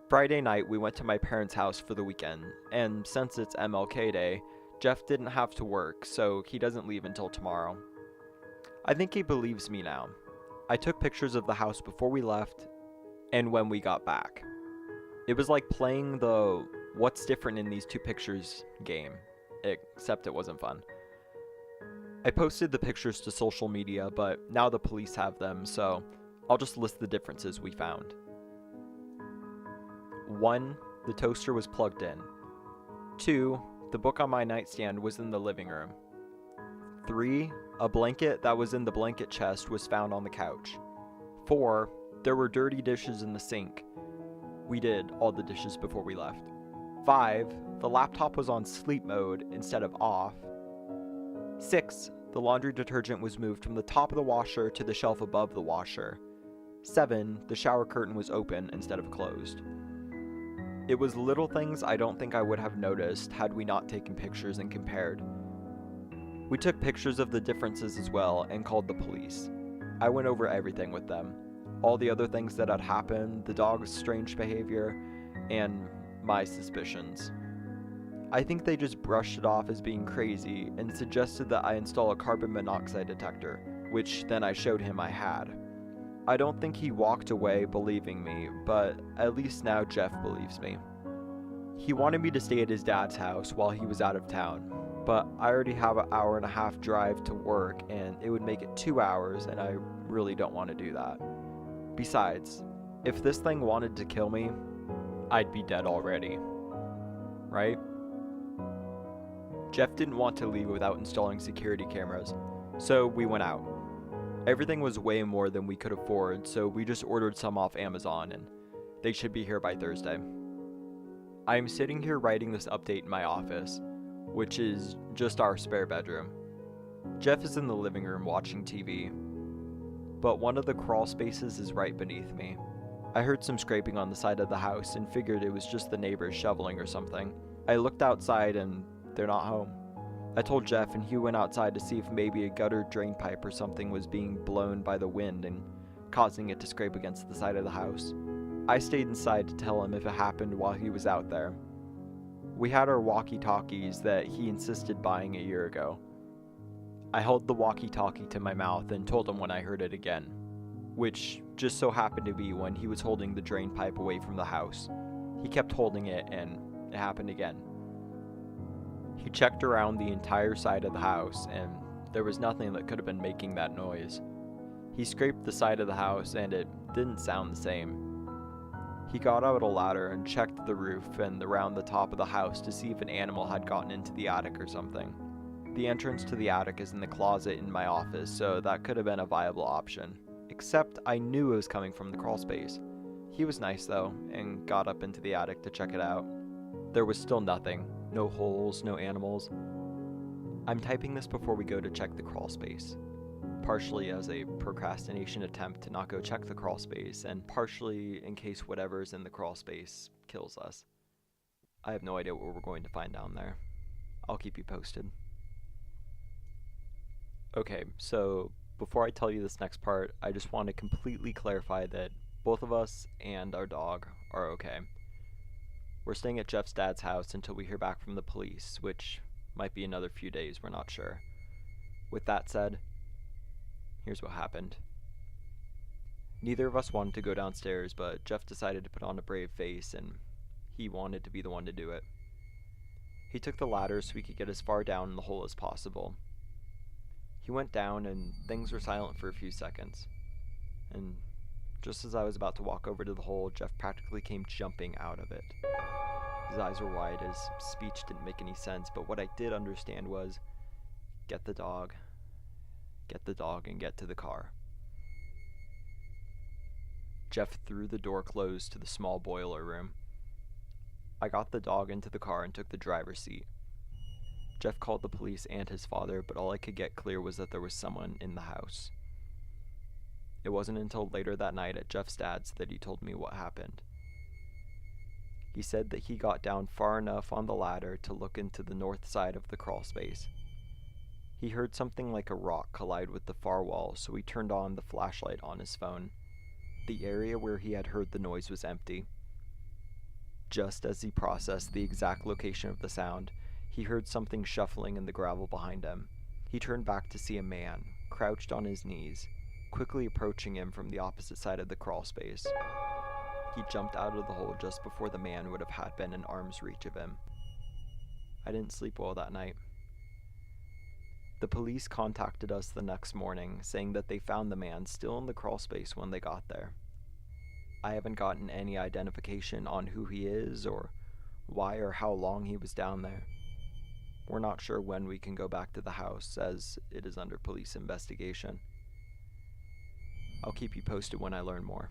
Friday night, we went to my parents' house for the weekend, and since it's MLK Day, Jeff didn't have to work, so he doesn't leave until tomorrow. I think he believes me now. I took pictures of the house before we left and when we got back. It was like playing the what's different in these two pictures game, except it wasn't fun. I posted the pictures to social media, but now the police have them, so I'll just list the differences we found. 1. The toaster was plugged in. 2. The book on my nightstand was in the living room. 3. A blanket that was in the blanket chest was found on the couch. 4. There were dirty dishes in the sink. We did all the dishes before we left. 5. The laptop was on sleep mode instead of off. 6. The laundry detergent was moved from the top of the washer to the shelf above the washer. 7. The shower curtain was open instead of closed. It was little things I don't think I would have noticed had we not taken pictures and compared. We took pictures of the differences as well and called the police. I went over everything with them. All the other things that had happened, the dog's strange behavior, and my suspicions. I think they just brushed it off as being crazy and suggested that I install a carbon monoxide detector, which then I showed him I had. I don't think he walked away believing me, but at least now Jeff believes me. He wanted me to stay at his dad's house while he was out of town, but I already have an hour and a half drive to work and it would make it 2 hours and I really don't want to do that. Besides, if this thing wanted to kill me, I'd be dead already. Right? Jeff didn't want to leave without installing security cameras, so we went out. Everything was way more than we could afford, so we just ordered some off Amazon and they should be here by Thursday. I am sitting here writing this update in my office, which is just our spare bedroom. Jeff is in the living room watching TV, but one of the crawl spaces is right beneath me. I heard some scraping on the side of the house and figured it was just the neighbors shoveling or something. I looked outside and they're not home. I told Jeff and he went outside to see if maybe a gutter drain pipe or something was being blown by the wind and causing it to scrape against the side of the house. I stayed inside to tell him if it happened while he was out there. We had our walkie-talkies that he insisted buying a year ago. I held the walkie-talkie to my mouth and told him when I heard it again, which just so happened to be when he was holding the drain pipe away from the house. He kept holding it and it happened again. He checked around the entire side of the house and there was nothing that could have been making that noise. He scraped the side of the house and it didn't sound the same. He got out a ladder and checked the roof and around the top of the house to see if an animal had gotten into the attic or something. The entrance to the attic is in the closet in my office, so that could have been a viable option. Except I knew it was coming from the crawl space. He was nice though, and got up into the attic to check it out. There was still nothing. No holes, no animals. I'm typing this before we go to check the crawl space. Partially as a procrastination attempt to not go check the crawl space, and partially in case whatever's in the crawl space kills us. I have no idea what we're going to find down there. I'll keep you posted. Okay, so before I tell you this next part, I just want to completely clarify that both of us and our dog are okay. We're staying at Jeff's dad's house until we hear back from the police, which might be another few days, we're not sure. With that said, here's what happened. Neither of us wanted to go downstairs, but Jeff decided to put on a brave face, and he wanted to be the one to do it. He took the ladder so we could get as far down in the hole as possible. He went down, and things were silent for a few seconds. And just as I was about to walk over to the hole, Jeff practically came jumping out of it. His eyes were wide, his speech didn't make any sense, but what I did understand was, get the dog, and get to the car. Jeff threw the door closed to the small boiler room. I got the dog into the car and took the driver's seat. Jeff called the police and his father, but all I could get clear was that there was someone in the house. It wasn't until later that night at Jeff's dad's that he told me what happened. He said that he got down far enough on the ladder to look into the north side of the crawl space. He heard something like a rock collide with the far wall, so he turned on the flashlight on his phone. The area where he had heard the noise was empty. Just as he processed the exact location of the sound, he heard something shuffling in the gravel behind him. He turned back to see a man, crouched on his knees, quickly approaching him from the opposite side of the crawl space. He jumped out of the hole just before the man would have had been in arm's reach of him. I didn't sleep well that night. The police contacted us the next morning, saying that they found the man still in the crawl space when they got there. I haven't gotten any identification on who he is or why or how long he was down there. We're not sure when we can go back to the house, as it is under police investigation. I'll keep you posted when I learn more.